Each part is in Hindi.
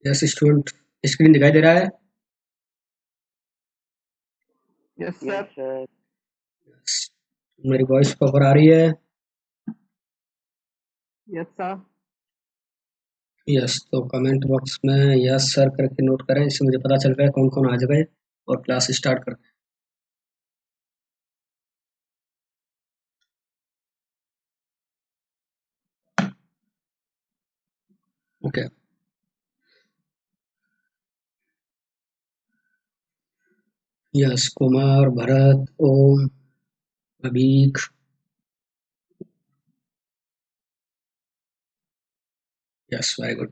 यस स्टूडेंट, स्क्रीन दिखाई दे रहा है? Yes sir. मेरी वॉइस प्रॉपर आ रही है? Yes sir. यस, तो कमेंट बॉक्स में यस सर करके नोट करें, इससे मुझे पता चल गया कौन कौन आ गए और क्लास स्टार्ट करते हैं। Okay. Yes, Kumar, Bharat, Om, Abik, yes very good.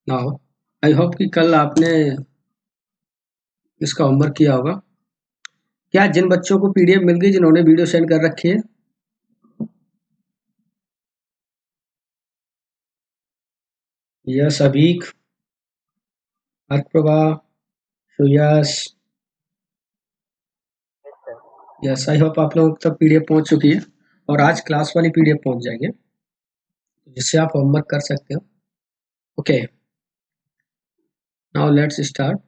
Now I hope कि कल आपने इसका होमवर्क किया होगा। क्या जिन बच्चों को पीडीएफ मिल गई, जिन्होंने वीडियो सेंड कर रखी है? Yes Abik, Arkaprabha, Suyash, yes I hope आप लोगों तक पीडीएफ पहुंच चुकी है और आज क्लास वाली पीडीएफ पहुंच जाएगी, जिससे आप होमवर्क कर सकते हो। Okay, now let's start.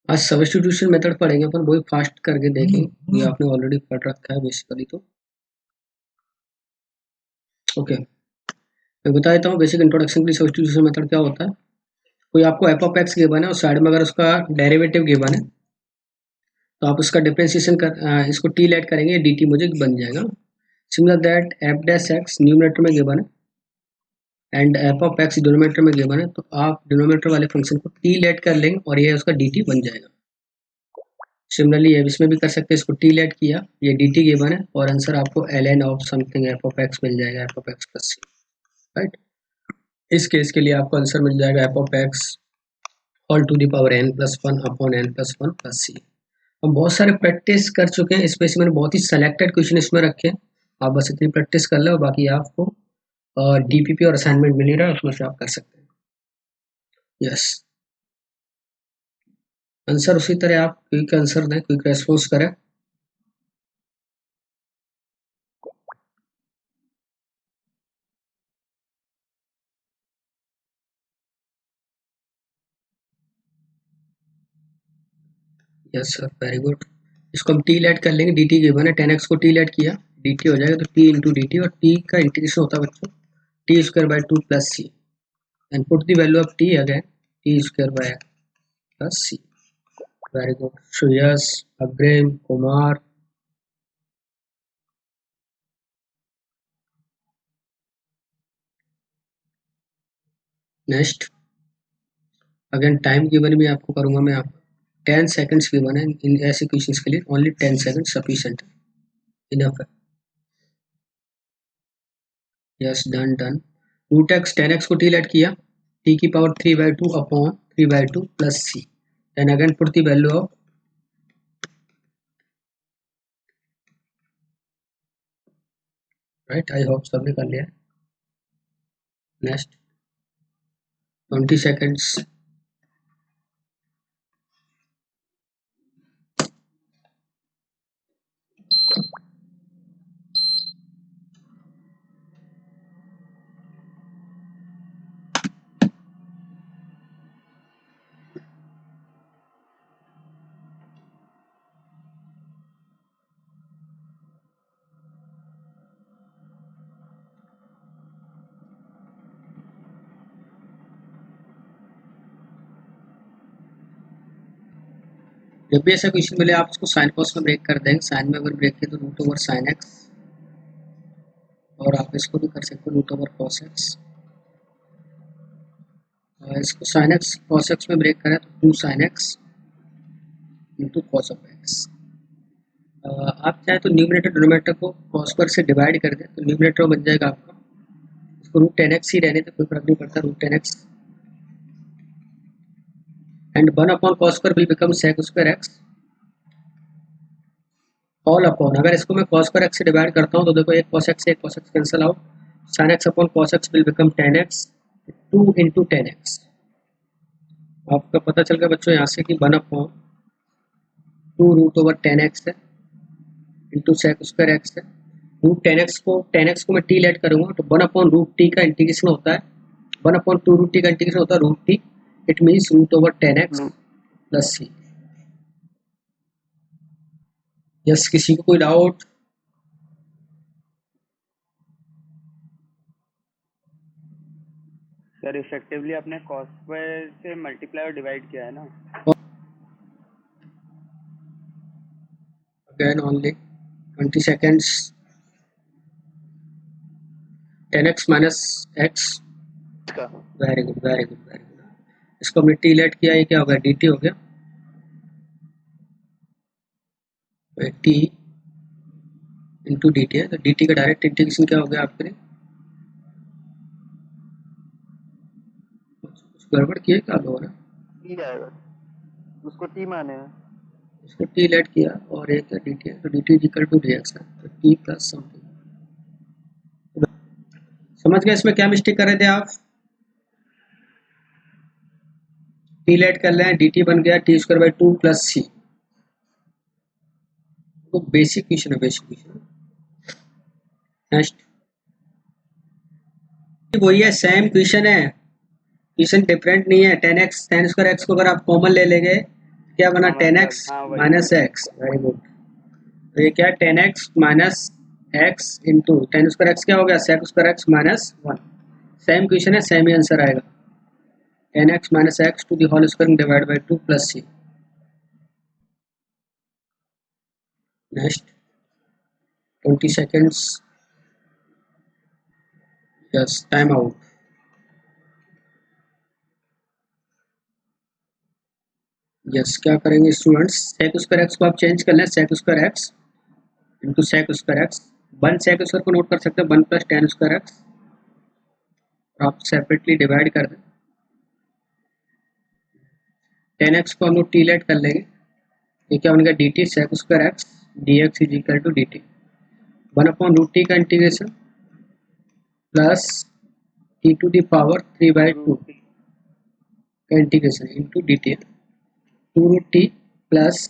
आज सब्स्टिट्यूशन मेथड पढ़ेंगे अपन, वही फास्ट करके देखेंगे, ये आपने ऑलरेडी पढ़ रखा है बेसिकली। तो ओके, मैं बता देता हूँ बेसिक इंट्रोडक्शन के लिए सब्स्टिट्यूशन मेथड क्या होता है। कोई आपको एफ ऑफ एक्स गिवन है और साइड में अगर उसका डेरिवेटिव गिवन है, तो आप उसका डिफरेंशिएशन कर इसको टी लेट करेंगे, डी टी मुझे बन जाएगा। Similar that F dash x numerator में गिवन है and F of x denominator में गिवन है, तो आप डिनोमिनेटर वाले फंक्शन को टी लेट कर लेंगे और ये उसका डी टी बन जाएगा। सिमिलरली ये इसमें भी कर सकते हैं, इसको टी लेट किया, ये डी टी गिवन है और आंसर आपको l n of something f of x मिल जाएगा, f of x plus c, right. इस केस के लिए आपको आंसर मिल जाएगा f of x all to the power n plus one upon n plus one plus c. हम बहुत सारे प्रैक्टिस कर चुके हैं, स्पेशली मैंने बहुत ही सेलेक्टेड क्वेश्चन इसमें रखे हैं। आप बस इतनी प्रैक्टिस कर लो, बाकी आपको डीपीपी और असाइनमेंट मिल ही रहा है, उसमें से आप कर सकते हैं। यस, आंसर उसी तरह आप क्विक आंसर दें, क्विक रेस्पॉन्स करें। Yes sir, very good. इसको हम टी लेट कर लेंगे, डी टी गिवन है, 10x को टी लेट किया, डी टी हो जाएगा, तो टी इंटू डी टी, और टी का इंटीग्रेशन होता है बच्चों t square by two plus c, and put the value of t again, t square by plus c. Very good. Shreyas, Agrem, Kumar, next. Again time given भी आपको करूंगा मैं, आप 10 सेकंड्स गिवन है इन ऐसे क्वेश्चंस के लिए, ओनली 10 सेकंड सफिशिएंट, इनफ है। Yes, done done. Root X 10x को टी लेट किया, टी की power 3/2 upon 3/2 plus C, then again put the value of, right, I hope सबने कर लिया। Next 20 seconds. जब भी ऐसा क्वेश्चन मिले आप इसको साइन कॉस में ब्रेक कर देंगे, साइन में अगर ब्रेक किया तो रूट ओवर साइन एक्स, और आप इसको भी कर सकते हो रूट ओवर कॉस एक्स। इसको साइन एक्स कॉस एक्स में ब्रेक करें तो 2 sine x into cos of x. आप चाहे तो न्यूमरेटर डिनोमिनेटर को कॉस स्क्वायर से डिवाइड कर दें, तो न्यूमरेटर बन जाएगा आपका, इसको रूट 10x ही रहने तो कोई फर्क नहीं पड़ता, root 10x and 1 upon cos square will become sec square X all upon, अगर इसको मैं कॉस स्क्वायर एक्स से डिवाइड करता हूँ तो देखो एक कॉस एक्स से एक cos X cancel out, sine x upon cos X will become 10x, 2 into 10x। आपका पता चल गया बच्चों यहाँ से कि 1 अपॉन 2 रूट ओवर 10x है, इंटू सेक स्क्वायर एक्स है। रूट 10x को मैं टी लेट करूंगा तो 1/√t का इंटीग्रेशन होता है, 1/2√t का इंटीग्रेशन होता है root T. It means √10x plus C. Yes, किसी को कोई डाउट? सर इफेक्टिवली आपने कॉस स्क्वायर से मल्टीप्लाई और डिवाइड किया है ना? Again only 20 seconds। 10x minus X. Very good very good very good. इसको हमने टी लेट किया, ये क्या होगा? डी टी हो गया। टी इंटू डी टी है, तो डी टी का डायरेक्ट इंटीग्रेशन क्या हो गया आपके लिए? कुछ गड़बड़ किए क्या हो रहा? टी आएगा, उसको टी माने हैं। इसको टी लेट किया और एक डी टी है, तो D T is equal to D X है, तो टी प्लस समथिंग। समझ गए इसमें क्या मिस्टेक कर रहे थे आप? टी लेट कर रहे हैं, डी टी बन गया टी स्क्वायर बाई 2 प्लस सी। तो बेसिक क्वेश्चन है, बेसिक क्वेश्चन। नेक्स्ट वही है, सेम क्वेश्चन है, क्वेश्चन डिफरेंट नहीं है। 10x tan स्क्वायर एक्स को अगर आप कॉमन ले लेंगे क्या बना? 10x minus X. Very good. तो ये क्या है? 10x minus X into tan square X क्या हो गया? Sec square X minus 1। Same question है, सेम ही आंसर आएगा। 10x minus X to the whole square divide by 2 plus C. Next 20 seconds। Yes, time out. Yes, क्या करेंगे स्टूडेंट्स? सेक स्क्वायर एक्स को आप चेंज कर लें, sec square x into sec square X. 1 sec square को नोट कर सकते हैं, 1 प्लस टेन स्क्वायर एक्स। आप सेपरेटली डिवाइड कर दें। 10x को हम लोग टी लेट कर लेंगे, ये क्या बनेगा? D t sec square x d x is equal to d t. 1/√t का integration plus t to the power 3/2 का integration into d t. 2√t plus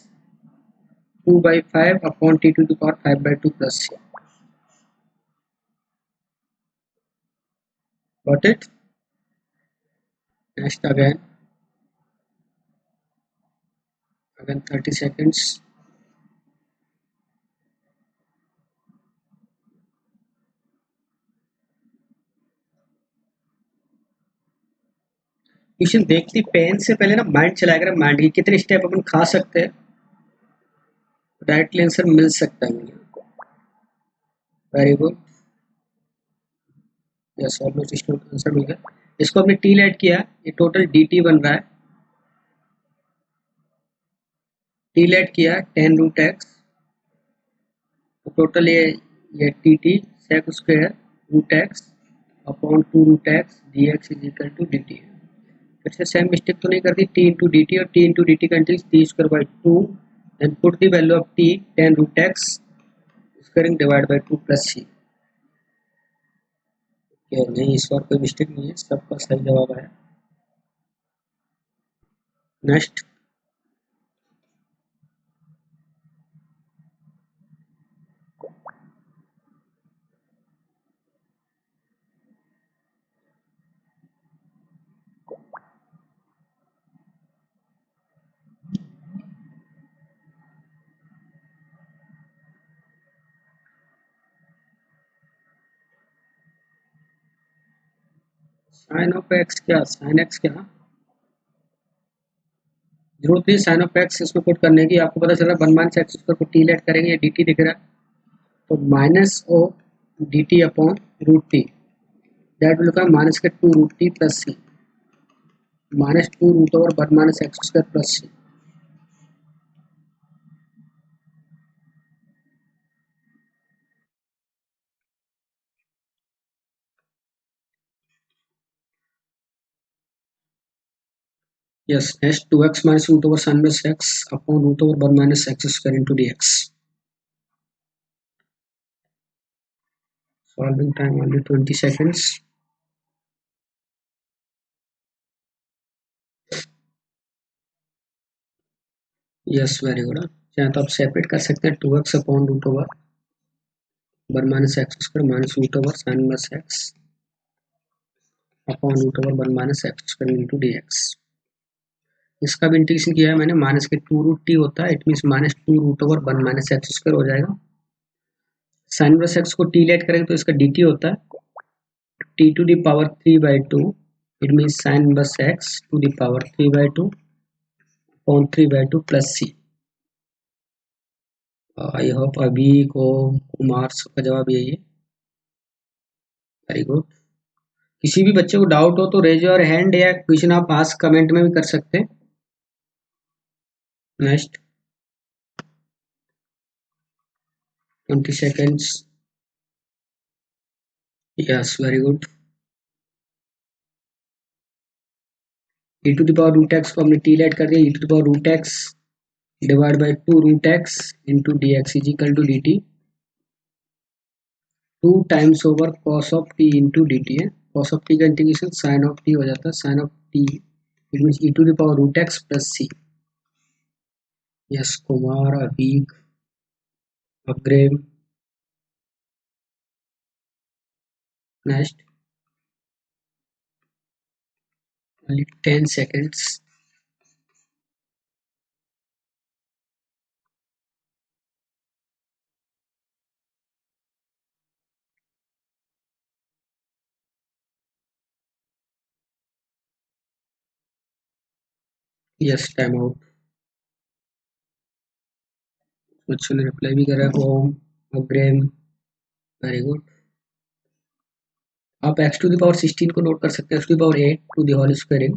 2/5 upon t to the power 5/2 plus c. Got it? Next again 30 seconds। Question देखती पेन से पहले ना माइंड चलाया करें, माइंड की कितने स्टेप अपन खा सकते हैं, डायरेक्टली आंसर मिल सकता है मुझे। Very good. यस, ऑलमोस्ट इसको आंसर मिल गया। इसको हमने टी लेट किया, ये टोटल डी टी बन रहा है। टी लेट किया 10√x, तो टोटल ये t t sec square root x upon 2√x d x is equal to d t. फिर से सेम मिस्टेक तो नहीं कर दी? टी इंटू डी टी, और t into d t continuous t square by 2 and put the value of t 10√x squaring divide by 2 plus c. नहीं, इस बार कोई मिस्टेक नहीं है, सबका सही जवाब है। नेक्स्ट साइन ऑफ एक्स क्या, साइन एक्स क्या? जरूरत नहीं साइन ऑफ एक्स इसमें पुट करने की, आपको पता चल रहा है 1 माइनस एक्स स्क्वायर को टी लेट करेंगे, डी टी दिख रहा है, तो माइनस ओ d t upon root t, that will become minus के 2√t plus c, minus 2√1 minus x square plus c. Yes, next 2x minus root over sin minus x upon root over 1 minus x square into dx. Solving time only 20 seconds. Yes, very good. चाहे तो आप सेपरेट कर सकते हैं 2x upon root over 1 minus x square minus root over sine inverse x upon root over 1 minus x square into d x. इसका भी इंटीग्रेशन किया है मैंने, माइनस के 2 रूट टी होता है, it means minus 2 root over 1 minus x square हो जाएगा। साइन इनवर्स एक्स को टी लेट करेंगे तो इसका डी टी होता है t to the power 3/2, it means sine inverse x to the power 3/2 upon 3/2 plus c. I hope अभी को कुमार का जवाब यही है। Very good. किसी भी बच्चे को डाउट हो तो रेज योर हैंड या क्वेश्चन आप आस्क कमेंट में भी कर सकते हैं। Next 20 seconds। Yes very good. e to the power root x को हमने टी लेट कर दिया, e to the power root x divide by 2 root x into d x is equal to d t 2 times over cos of t into d T है। कॉस ऑफ टी का इंटीग्रेशन साइन ऑफ टी हो जाता है, sine of t it means e to the power root x plus C. Yes Kumar Abik Agrem. Next only 10 seconds। Yes time out. बच्चों ने रिप्लाई भी करा है ओम अग्रेम। Very good. आप x टू द पावर 16 को नोट कर सकते हैं, x to the power 8 to the whole squaring.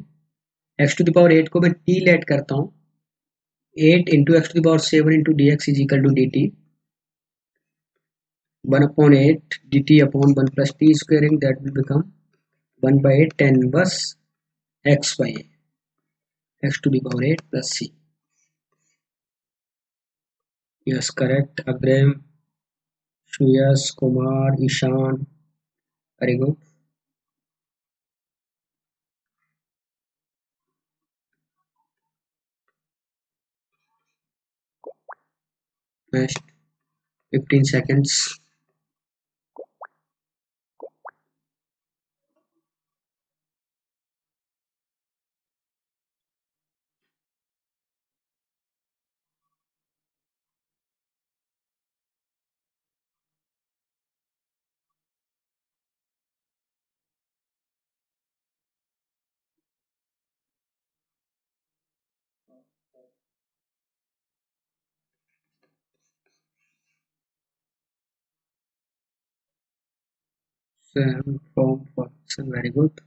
x to the power 8 को मैं t लेट करता हूँ, 8 into x to the power 7 into d x is equal to d t 1 upon 8 d t upon 1 plus t squaring that will become 1 by 8 10 बस x by x to the power 8 plus c। yes correct Abraham, Shreyas, Kumar, Ishan, very good। next 15 seconds। from function very good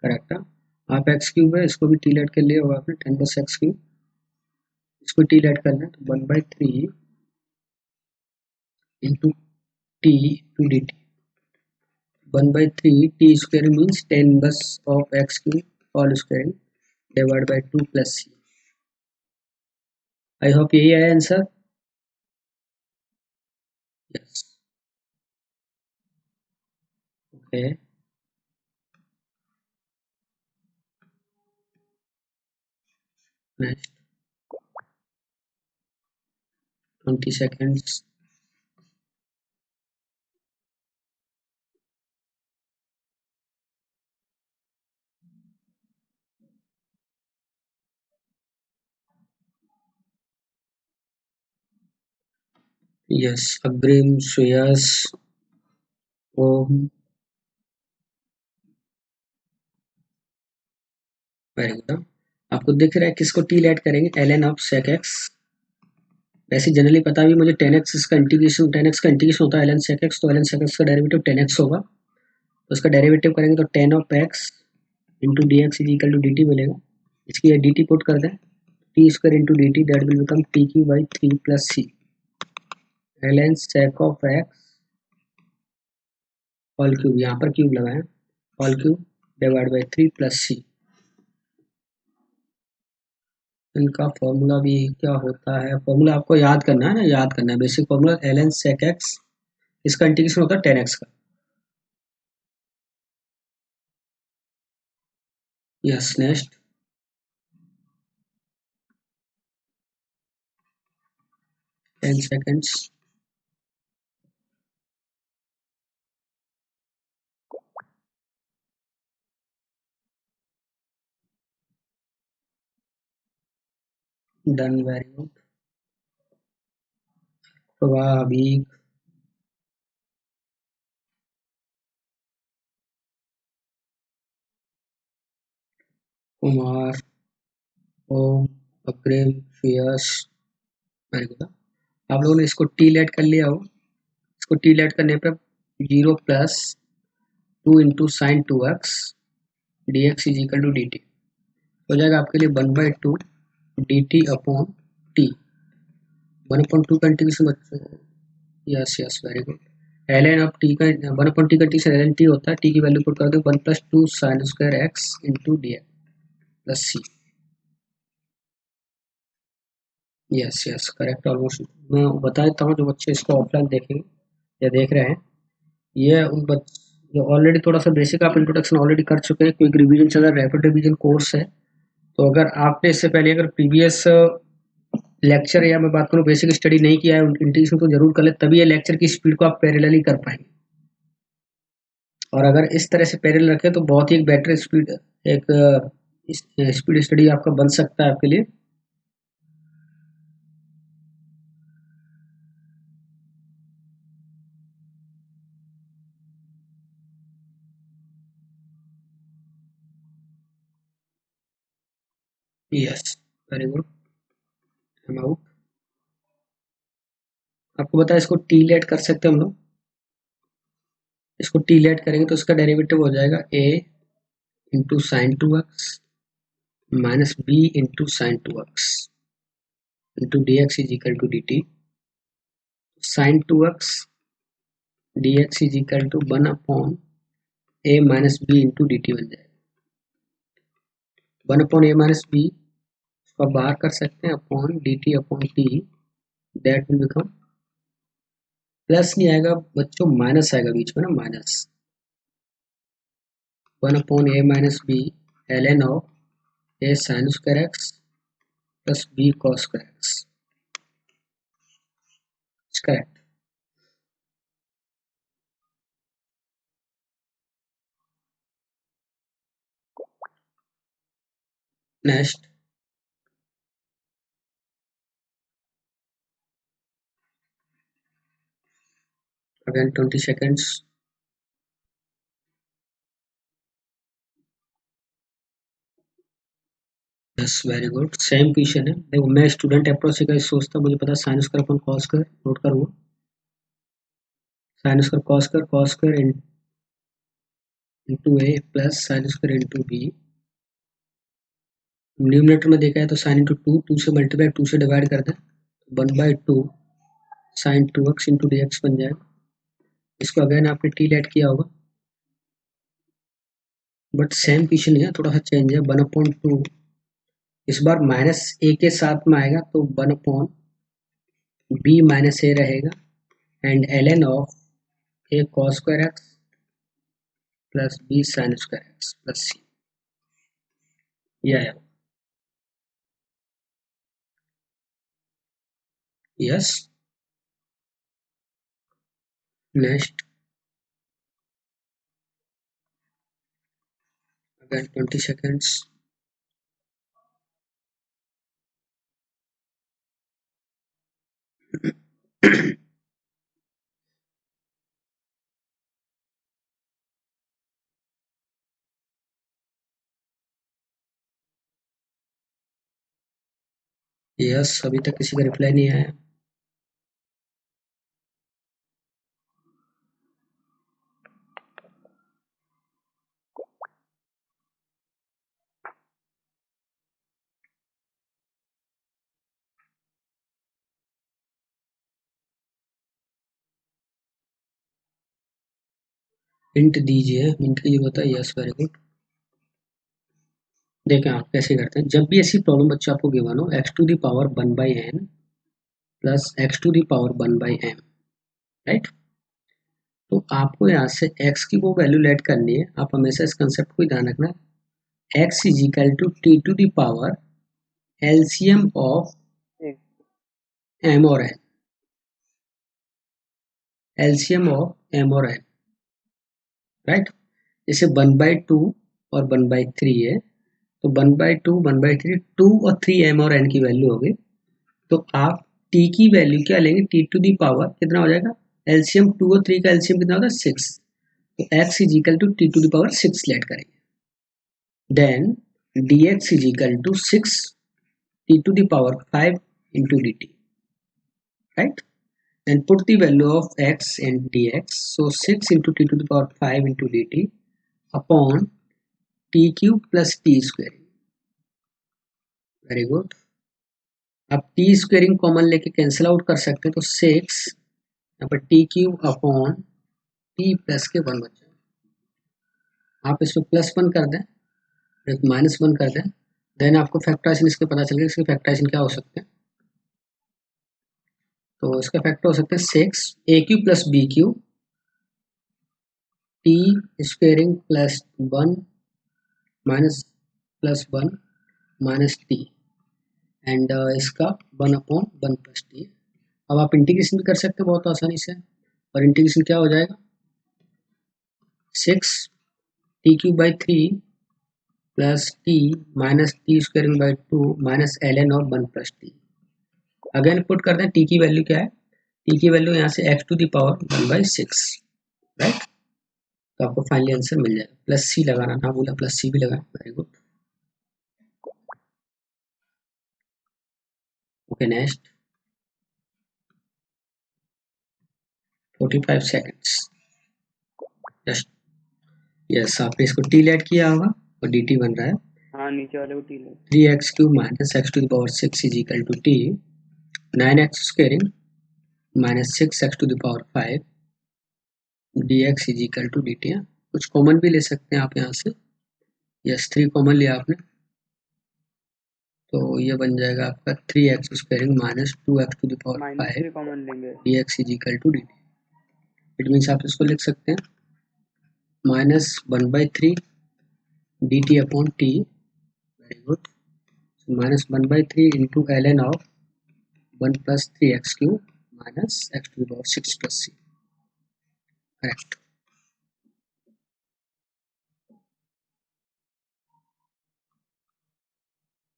correct है। आप x क्यूब है इसको भी टी लेट कर लिया होगा आपने 10 बस x क्यूब, इसको टी लेट करना है तो 1 by 3 into t to dt 1 by 3 t square means 10 bus of x cube all square divided by 2 plus c। I hope यही है answer. Yes okay. Next 20 seconds। Yes अग्रिम सुयस ओम वेरी गुड। आपको दिख रहा है किसको टी लेट करेंगे ln ऑफ sec x। वैसे जनरली पता भी मुझे 10x इसका इंटीग्रेशन 10x का इंटीग्रेशन होता है ln sec x, तो ln sec x का डेरिवेटिव 10x होगा, तो उसका डेरिवेटिव करेंगे तो 10 of x into d x is equal to d t मिलेगा। इसकी डी टी पुट कर दें t square into d t that will become t cube by 3 plus c ln sec of x all cube, यहाँ पर क्यूब लगाएं all cube divide by 3 plus c. इनका फॉर्मूला भी क्या होता है, फॉर्मूला आपको याद करना है ना, याद करना है basic formula ln sec x, इसका इंटीग्रेशन होता है 10x का। Yes next 10 seconds. Done, very good. Swabik, Kumar, Om, अग्रिम, श्रेयस, वेरी गुड। आप लोगों ने इसको टी लेट कर लिया हो। इसको टी लेट करने पे 0 plus 2 into sine 2x d x is equal to d t हो जाएगा आपके लिए 1/2 डी टी अपॉन टी। 1/2 का इंटीग्रेशन बच्चों, yes yes very good. L n of t का 1/2 का इंटीग्रेशन एल एन टी होता है। टी की वैल्यू पुट कर दो 1 + 2 sine square x into d x plus सी। Yes yes correct almost. मैं बता देता हूँ जो बच्चे इसको ऑफलाइन देखेंगे या देख रहे हैं, ये उन बच्चे जो ऑलरेडी थोड़ा सा बेसिक आप इंट्रोडक्शन ऑलरेडी कर चुके हैं, क्विक रिवीजन चल रहा है, रैपिड रिवीजन कोर्स है। तो अगर आपने इससे पहले अगर प्रीवियस लेक्चर या मैं बात करूँ बेसिक स्टडी नहीं किया है, इंटीग्रेशन तो जरूर कर ले, तभी ये लेक्चर की स्पीड को आप पैरेलली कर पाएंगे। और अगर इस तरह से पैरेलल रखें तो बहुत ही एक बेटर स्पीड, एक स्पीड स्टडी आपका बन सकता है आपके लिए। Yes very good. आपको पता है इसको टी लेट कर सकते हैं हम लोग। इसको टी लेट करेंगे तो इसका डेरिवेटिव हो जाएगा a into sine 2x minus b into sine 2x into d x is equal to d t. Sine 2x d x is equal to 1 upon a minus b into d t बन जाएगा। 1 अपॉन a माइनस बी इसको आप बाहर कर सकते हैं upon d t upon t, that will become, plus नहीं आएगा बच्चों, माइनस आएगा बीच में ना, minus 1 upon a minus b l n of a sine square x plus b cos square x. Correct. Next, again 20 seconds. Yes very good, same question है। देखो मैं स्टूडेंट अप्रोच से सोचता हूँ, मुझे पता है साइन स्क्वायर अपन कॉस स्क्वायर नोट करूँगा, sine square cos square into a plus sine square into b. Numerator में देखा है तो साइन इंटू टू से मल्टीप्लाई 2 से डिवाइड कर दें, 1/2 sign 2x into d x बन जाएगा। इसको अगेन आपने टी लेट किया होगा, बट सेम क्वेश्चन है, थोड़ा सा चेंज है। 1/2 इस बार माइनस ए के साथ में आएगा तो 1/, बी माइनस ए रहेगा and l n of a cos square x plus b sine square x plus c. यह है yes. Next, again 20 seconds. Yes, अभी तक किसी का रिप्लाई नहीं आया। हिंट दीजिए, हिंट की जरूरत है। Yes very good. देखें आप कैसे करते हैं, जब भी ऐसी प्रॉब्लम बच्चे आपको गिवन हो x to the power 1/n plus x to the power 1/m, right, तो आपको यहाँ से x की वो वैल्यू लेट करनी है। आप हमेशा इस कंसेप्ट को ध्यान रखना, x is equal to t to the power LCM of m और n। एलसीएम ऑफ एम और एन, राइट। जैसे 1/2 और 1/3 है, तो 1/2 1/3 2 और 3 एम और एन की वैल्यू होगी। तो आप टी की वैल्यू क्या लेंगे, टी टू दी पावर कितना हो जाएगा, एलसीएम 2 और 3 का एलसीएम कितना होगा 6, तो x is equal to t to the power 6 let करेंगे। Then dx is equal to 6 t to the power 5 into dt, right? And put the value of x and dx. So 6 into t to the power 5 into dt upon t cube plus t square. Very good. अब t स्क्वेयरिंग कॉमन लेके कैंसिल आउट कर सकते हैं, तो 6 यहाँ पर t cube upon t plus के 1 बचा। आप इसमें +1 कर दें, एक -1 कर दें, देन आपको फैक्टराइजेशन इसके पता चलेगा, इसके फैक्टराइजेशन क्या हो सकते हैं। तो इसका फैक्टर हो सकते हैं 6 a cube plus b cube T squaring plus 1 minus +1 minus T and इसका 1/1 प्लस टी। अब आप इंटीग्रेशन भी कर सकते हैं बहुत आसानी से, और इंटीग्रेशन क्या हो जाएगा 6 T cube by 3 plus T minus T squaring by 2 minus ln of 1 plus T. Again put करते हैं टी की वैल्यू क्या है, टी की वैल्यू यहाँ से x to the power 1/6, right. तो आपको फाइनली आंसर मिल जाएगा। प्लस सी लगाना ना बोला, प्लस सी भी लगाना, very good. Okay next 45 seconds just. Yes, आपने इसको टी लेट किया होगा और डी टी बन रहा है हाँ नीचे वाले को टी ले। 3x³ minus x to the power 6 is equal to t 9x squaring minus 6x to the power 5 dx is equal to dt। कुछ कॉमन भी ले सकते हैं आप यहाँ से, यस 3 कॉमन लिया आपने, तो ये बन जाएगा आपका 3x squaring minus 2x to the power -3 5 common लेंगे। dx is equal to dt। It means आप इसको लिख सकते हैं -1/3 dt upon t, very good, -1/3 into ln of 1 plus 3x³ minus x to the power 6 plus c, correct.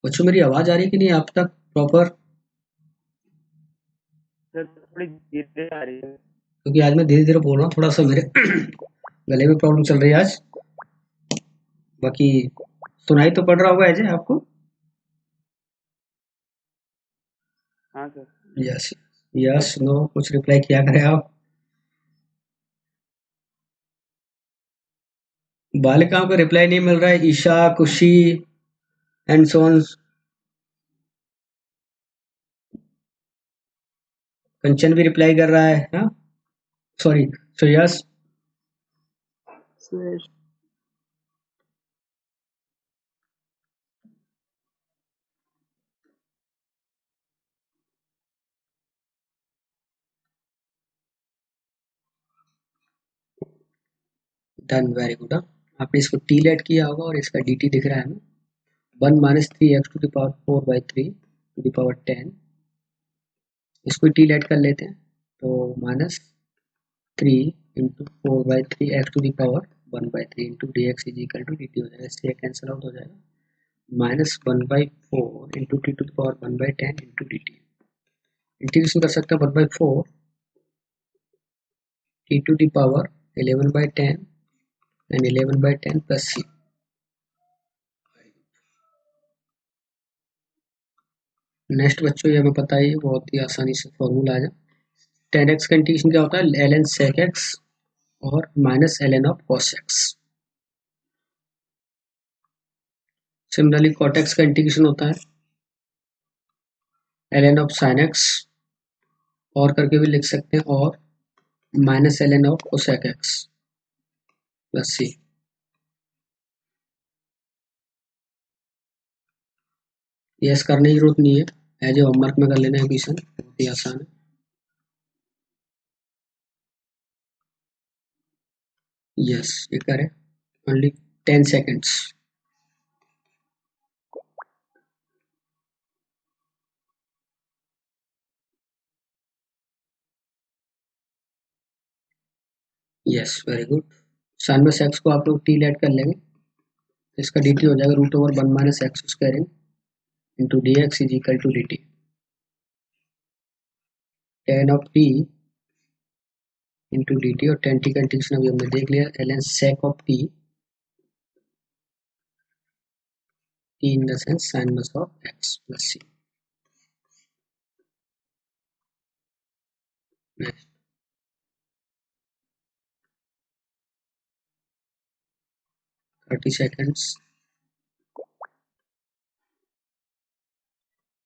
बच्चों मेरी आवाज आ रही है कि नहीं आप तक प्रॉपर, सर थोड़ी धीरे आ रही है। क्योंकि आज मैं धीरे धीरे बोल रहा हूँ, थोड़ा सा मेरे गले में प्रॉब्लम चल रही है आज। बाकी सुनाई तो पड़ रहा होगा अजय आपको। हाँ सर। यस यस नो कुछ रिप्लाई किया करें आप। बालिकाओं का रिप्लाई नहीं मिल रहा है, ईशा, खुशी एंड सोन, कंचन भी रिप्लाई कर रहा है, हाँ sorry, so yes done, very good. आपने इसको टी लेट किया होगा और इसका डी टी दिख रहा है हमें 1 minus 3x to the power 4/3 to the power 10, इसको टी लेट कर लेते हैं, तो -3 into 4/3 x to the power 1/3 into d x is equal to d t हो जाएगा, इससे कैंसिल आउट हो जाएगा, -1/4 into t to the power 1/10 into d t. Integration कर सकते हैं 1/4 t to the power 11/10 and 11/10 plus C. Next बच्चों ये हमें पता ही है, बहुत ही आसानी से फॉर्मूला आ जाए। 10x का इंटीग्रेशन क्या होता है, ln sec x और minus ln of cos x। Similarly cot x का इंटीग्रेशन होता है ln ऑफ sin x, और करके भी लिख सकते हैं, और minus ln of cosec x plus C. Yes करने की जरूरत नहीं है, एज ए होमवर्क में कर लेना है क्वेश्चन, बहुत ही आसान है। यस ये करें, only 10 seconds. Yes, very good. Sine में एक्स को आप लोग टी ऐड कर लेंगे, इसका डी टी हो जाएगा root over 1 minus x square into d x is equal to d t. Tan of t into d t, और टेन टी का इंटीग्रेशन अभी हमने देख लिया, l n sec of t, t in the sense sine में of x plus C. Next 30 seconds.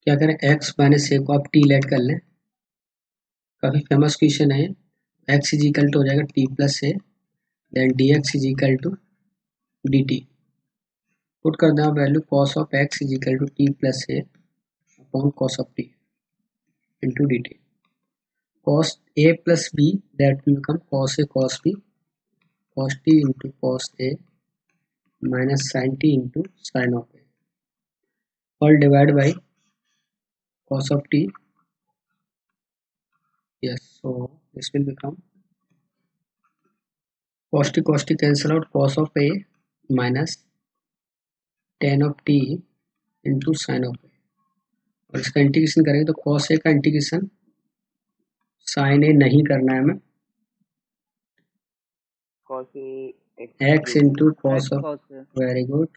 क्या करें, एक्स माइनस ए को आप टी लेट कर लें, काफ़ी फेमस क्वेश्चन है। एक्स इज इक्वल टू हो जाएगा t plus a, then d x is equal to d t. Put कर दें value cos of x is equal to t plus a upon cos of t into d t. Cos a plus b that will become cos a cos b, cos t into cos a minus sine t into sine of a, all divide by cos of t. Yes, so this will become cos t cancel out, cos of a minus tan of t into sin of a, और इसका इंटीग्रेशन करेंगे तो cos a का इंटीग्रेशन sin a नहीं करना है हमें, cos x into cos of, very good,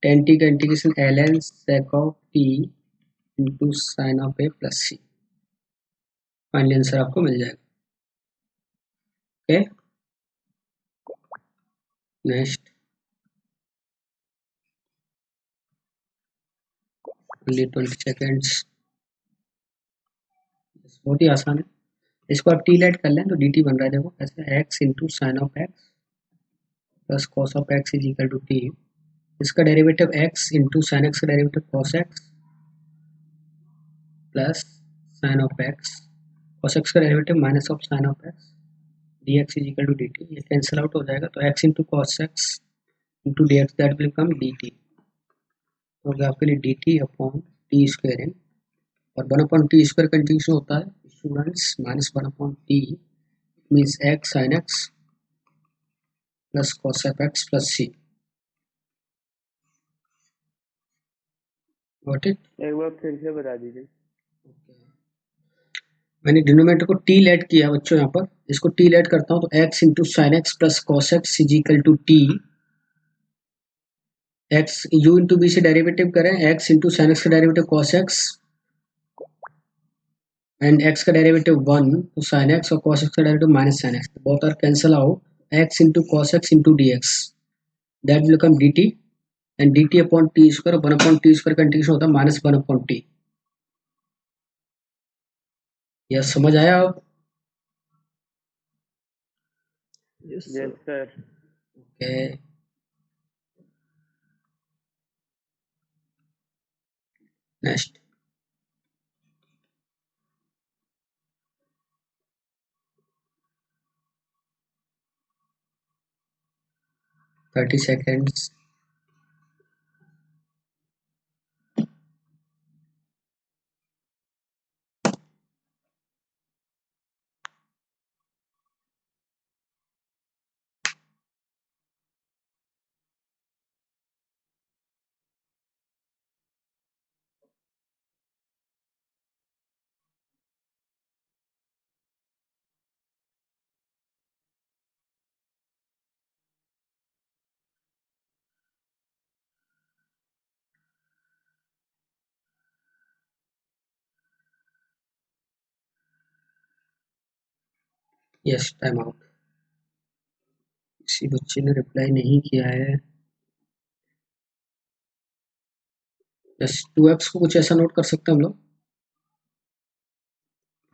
tan t का integration ln sec of t into sin of a plus c। Final answer आपको मिल जाएगा। Okay, next only 20 seconds. बहुत ही आसान है, इसको आप टी लेट कर लें तो डी टी बन रहा है, देखो ऐसे x into sine of x plus cos of x is equal to t. इसका derivative x into sine x का derivative cos x plus sine of x, cos x का derivative minus of sine of x, d x is equal to d t. ये कैंसिल आउट हो जाएगा, तो x into cos x into d x that will become d t, हो गया आपके लिए D t upon t square in, और 1 अपॉन टी स्क्वायर कंटिन्यूशन होता है students, minus 1 upon t means x sine x plus cos of x plus c. Got it? एक बार फिर से बता दीजिए। मैंने डिनोमिनेटर को टी लेट किया बच्चों, यहाँ पर इसको टी लेट करता हूँ तो x into sine x plus cos x is equal to t, x u into b से डेरिवेटिव करें, एक्स इंटू साइन एक्स का derivative cos x and x का डेरिवेटिव 1 तो साइन एक्स, और कॉस एक्स का derivative minus sine x, both are cancel out, x into cos x into d x that will become d t, and d t upon t square, 1 upon t square का इंटीग्रेशन होता है माइनस 1 अपॉन टी। यह समझ आया अब? Yes sir. Okay, next thirty seconds. Yes, time out. किसी बच्चे ने रिप्लाई नहीं किया है। यस, 2x को कुछ ऐसा नोट कर सकते हैं हम लोग,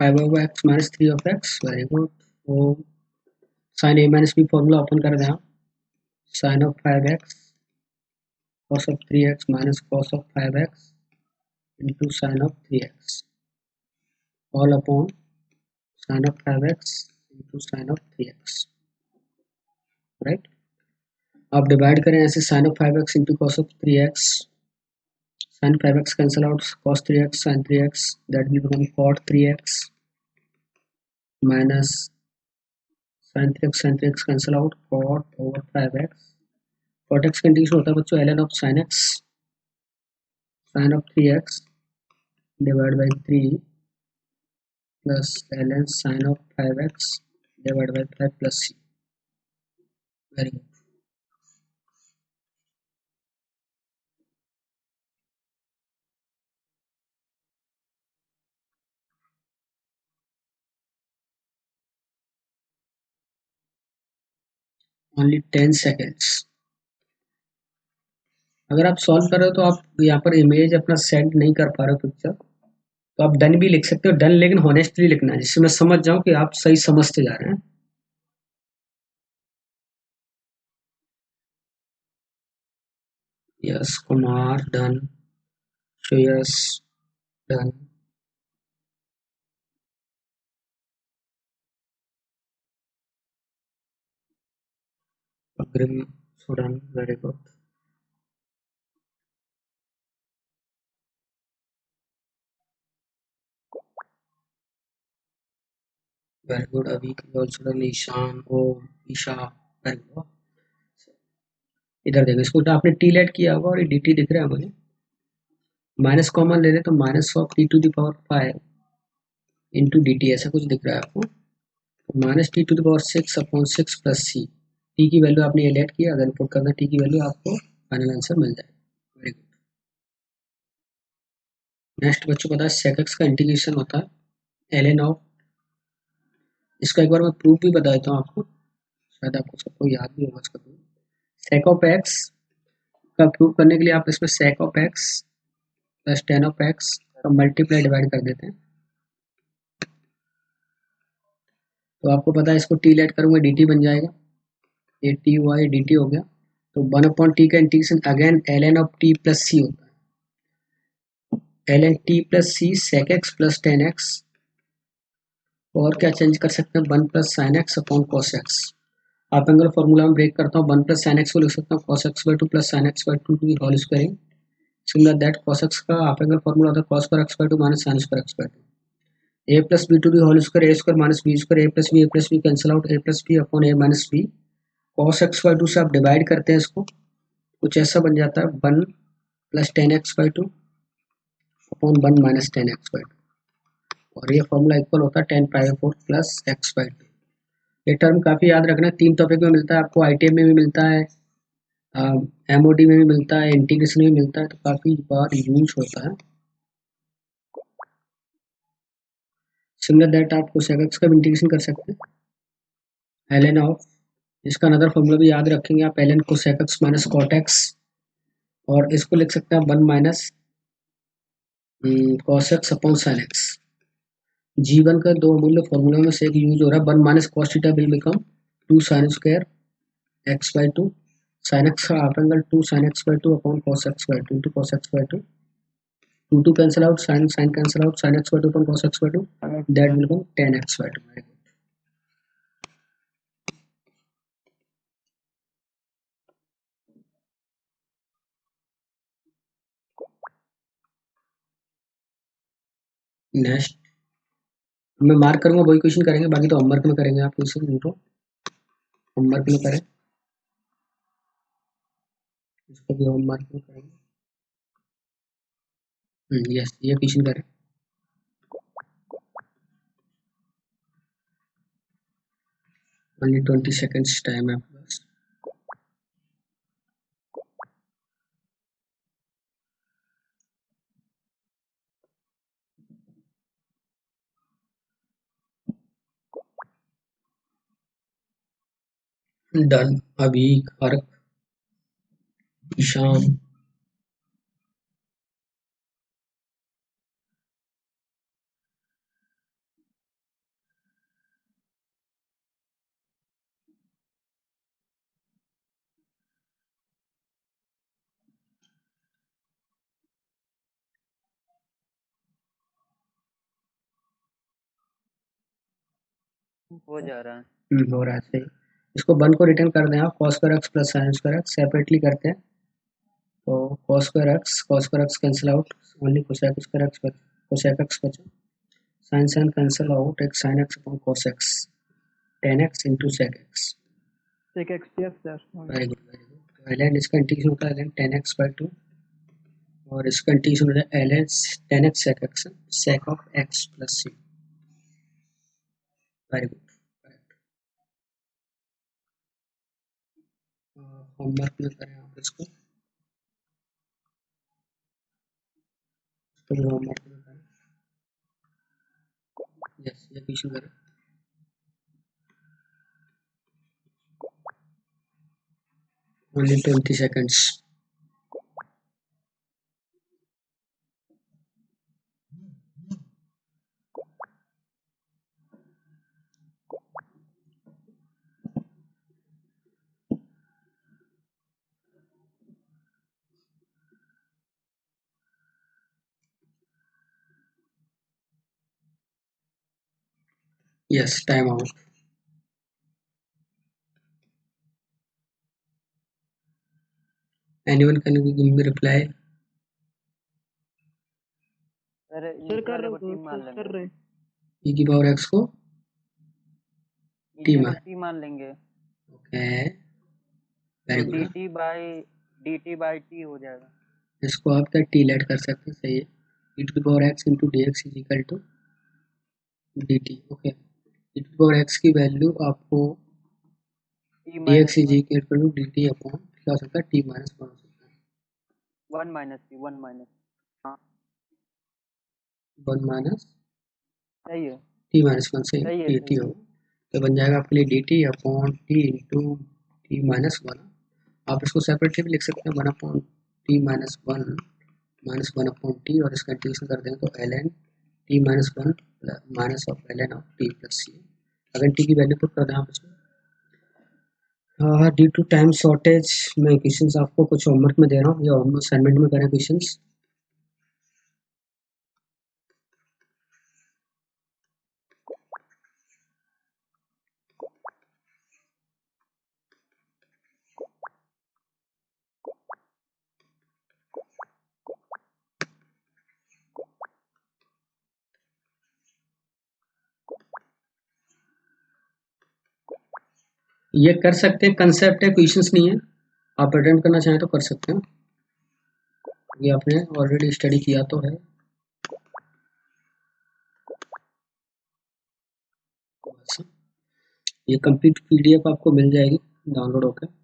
5 over x minus 3 of x, very good. तो sine a minus b formula open कर दें आप, sine of 5x cos of 3x minus cos of 5x into sin of 3x all upon sin of 5x into sin of 3x, right. आप डिवाइड करें ऐसे, sin of 5x into cos of 3x, sin 5x cancel out, cos 3x sin 3x that will become cot 3x minus sin 3x cancel out, cot over 5x, cot x का इंटीग्रेशन होता है बच्चों ln of sin x, sin of 3x divide by 3 plus ln sin of 5x divide by 5 plus c। Very good. Only 10 seconds. अगर आप सॉल्व कर रहे हो तो आप यहाँ पर इमेज अपना सेंड नहीं कर पा रहे हो पिक्चर, तो आप डन भी लिख सकते हो, डन लेकिन होनेस्टली लिखना है, जिससे मैं समझ जाऊं कि आप सही समझते जा रहे हैं। Yes Kumar done, Shreyas done, Agrim done, very good. Very good अभी also done, Ishan, Om, Isha, very good. इधर देखो, इसको आपने टी लेट किया होगा और ये डी टी दिख रहा है मुझे, माइनस कॉमन ले ले तो minus of t to the power 5 into d t ऐसा कुछ दिख रहा है आपको, तो minus t to the power 6 upon 6 plus c. T की वैल्यू आपने ये लेट किया, अगर इनपुट करना टी की वैल्यू आपको फाइनल आंसर मिल जाए। Very good. नेक्स्ट बच्चों पता है सेक एक्स का इंटीग्रेशन होता है एल एन ऑफ, इसका एक बार मैं प्रूफ भी बता देता हूँ आपको, शायद आपको सबको याद भी होगा इसका प्रूफ। सेक ऑफ एक्स का प्रूफ करने के लिए आप इसमें sake of x plus ten of x का मल्टीप्लाई डिवाइड कर देते हैं, तो आपको पता है इसको टी लेट करूँगा डी टी बन जाएगा, ये टी हुआ ये डी टी हो गया, तो 1 टी का integration again l n of t plus c होता है, l n t plus c sec x plus tan x, और क्या चेंज कर सकते हैं 1 plus sine x upon cos x. आप एंगल फॉर्मूला में ब्रेक करता हूँ, 1 प्लस साइन एक्स को लिख सकता हूँ cos x by 2 plus sine x by 2 to the whole squaring, similar that cos x का आप एंगल फॉर्मूला होता है cos square x by 2 minus sine square x by 2, a plus b to the whole square, a square minus b square, a plus b cancel out, a plus b upon a minus b, cos x by 2 से आप डिवाइड करते हैं इसको, कुछ ऐसा बन जाता है 1 plus tan x by 2 upon 1 minus ten x by 2, और ये फॉर्मूला इक्वल होता है 10 पाई 4 प्लस एक्स बाई 2। ये टर्म काफ़ी याद रखना, 3 टॉपिक में मिलता है आपको, आईटीएम में भी मिलता है, एमओडी में भी मिलता है, इंटीग्रेशन में भी मिलता है, तो काफ़ी बार यूज होता है। सिमिलर दैट आप कोसेक एक्स का भी इंटीग्रेशन कर सकते हैं, एल एन ऑफ, इसका अनदर फॉर्मूला भी याद रखेंगे आप, l n cosec x minus cot x, और इसको लिख सकते हैं 1 minus cos x upon sine x. जीवन का दो अमूल्य फॉर्मूला में से एक यूज हो रहा है, 1 minus cos theta will become 2 sine square x by 2, sine x का half angle 2 sine x by 2 upon cos x by 2 into cos x by 2, 2 cancel out, sin cancel out, sin x by 2 upon cos x by 2, that will become tan x by 2. Next मैं मार्क करूंगा, वही क्वेश्चन करेंगे, बाकी तो होमवर्क में करेंगे आप क्वेश्चन, इनको होमवर्क में करें, इसको भी होमवर्क में करेंगे। यस ये क्वेश्चन करें, ओनली 20 सेकेंड्स टाइम है आपके पास। डन अभी अर्क ईशान, हो जा रहा है। हो रहा है सही। इसको 1 को रिटर्न कर दें आप, cos square x plus sine square x separately करते हैं, तो cos square x cancel out, only cosec square x बचा, कोसेक एक्स बचा, साइन कैंसिल आउट, एक sine x upon cos x, 10x into sec x। sec x, yes sir। Very good very good. तो ln इसका इंटीग्रेशन होता है ln 10x/2 और इसका इंटीग्रेशन होता है ln 10x sec x sec of x plus c। Very good correct. Homework में करें आप इसको, तो होमवर्क में करें। यस ये क्वेश्चन करें। Only 20 seconds। Yes, time out। Anyone can give me reply? Sir कर रहे हो कर रहे e की पावर x को t मान लेंगे। Okay very good. dt by t हो जाएगा। इसको आप क्या t लेट कर सकते हैं, सही है। e to the power x into dx is equal to dt। Okay e to the power x की वैल्यू आपको dx is equal to dt upon क्या हो सकता है t माइनस 1 हो सकता है। 1 माइनस t 1 माइनस 1 माइनस सही है t माइनस 1 से dt हो तो बन जाएगा आपके लिए dt upon t into t minus 1। आप इसको सेपरेटली भी लिख सकते हैं 1 upon t minus 1 minus 1 upon T और इसका इंटीग्रेशन कर देंगे तो ln t minus 1 minus of ln of t plus c। अगर t की वैल्यू पुट कर दें आप इसमें। ड्यू टू टाइम शॉर्टेज मैं क्वेश्चंस आपको कुछ होमवर्क में दे रहा हूँ या असाइनमेंट में करें क्वेश्चंस। ये कर सकते हैं, कंसेप्ट है क्वेश्चंस नहीं है। आप अटेम्प्ट करना चाहें तो कर सकते हैं, ये आपने ऑलरेडी स्टडी किया तो है। ये कंप्लीट पीडीएफ आपको मिल जाएगी डाउनलोड होकर।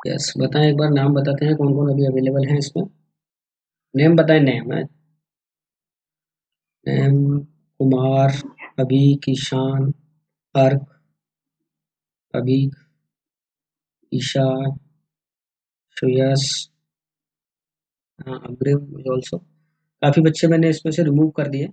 यस बताएं एक बार, नाम बताते हैं कौन कौन अभी अवेलेबल हैं इसमें। नेम बताएं। नेम है नेम कुमार, अभी, किशान, अर्क, अभी, ईशा, श्रेयस, अग्रिम ऑल्सो। काफ़ी बच्चे मैंने इसमें से रिमूव कर दिए।